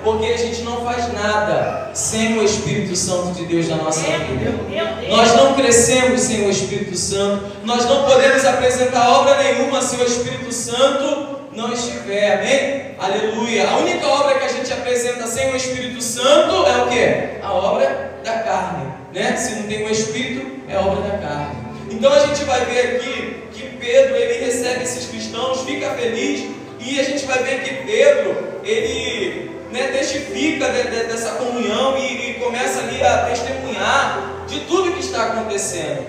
Porque a gente não faz nada sem o Espírito Santo de Deus na nossa vida. Nós não crescemos sem o Espírito Santo. Nós não podemos apresentar obra nenhuma se o Espírito Santo não estiver. Amém? Aleluia. A única obra que a gente apresenta sem o Espírito Santo é o quê? A obra da carne, né? Se não tem o Espírito, é a obra da carne. Então a gente vai ver aqui que Pedro, ele recebe esses cristãos, fica feliz, e a gente vai ver que Pedro, ele, né, testifica dessa comunhão e começa ali a testemunhar de tudo que está acontecendo.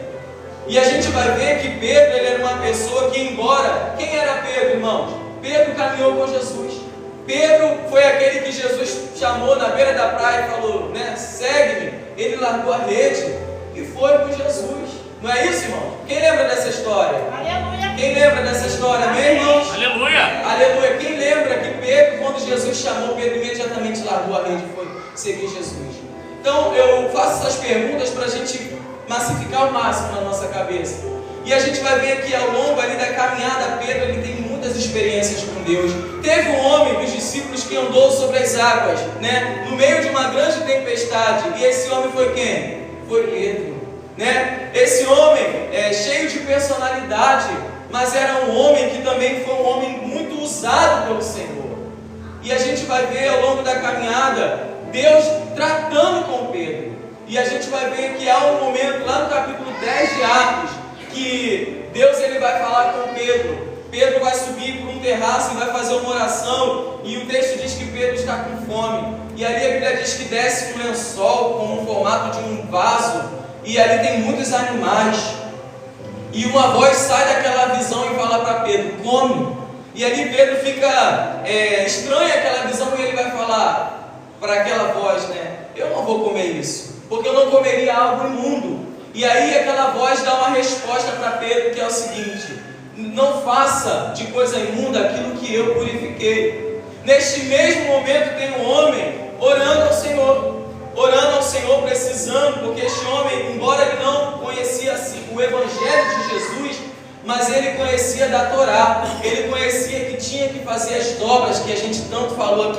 E a gente vai ver que Pedro, ele era uma pessoa que, embora... Quem era Pedro, irmãos? Pedro caminhou com Jesus. Pedro foi aquele que Jesus chamou na beira da praia e falou, né, segue-me. Ele largou a rede e foi com Jesus. Não é isso, irmão? Quem lembra dessa história? Aleluia. Quem lembra dessa história, amém, irmãos? Aleluia. Aleluia. Quem lembra que Pedro, quando Jesus chamou, Pedro imediatamente largou a rede e foi seguir Jesus? Então, eu faço essas perguntas para a gente massificar ao máximo na nossa cabeça. E a gente vai ver que ao longo ali da caminhada, Pedro, ele tem muitas experiências com Deus. Teve um homem dos discípulos que andou sobre as águas, né, no meio de uma grande tempestade. E esse homem foi quem? Foi Pedro, né? Esse homem é cheio de personalidade, mas era um homem que também foi um homem muito usado pelo Senhor. E a gente vai ver ao longo da caminhada Deus tratando com Pedro. E a gente vai ver que há um momento lá no capítulo 10 de Atos que Deus, ele vai falar com Pedro. Pedro vai subir para um terraço e vai fazer uma oração, e o texto diz que Pedro está com fome, e ali a Bíblia diz que desce um lençol com o formato de um vaso, e ali tem muitos animais, e uma voz sai daquela visão e fala para Pedro, come. E ali Pedro fica estranha aquela visão, e ele vai falar para aquela voz, né, eu não vou comer isso, porque eu não comeria algo imundo. E aí aquela voz dá uma resposta para Pedro, que é o seguinte: não faça de coisa imunda aquilo que eu purifiquei. Neste mesmo momento tem um homem orando ao Senhor, precisando, porque este homem, embora ele não conhecia assim, o Evangelho de Jesus, mas ele conhecia da Torá, ele conhecia que tinha que fazer as dobras que a gente tanto falou aqui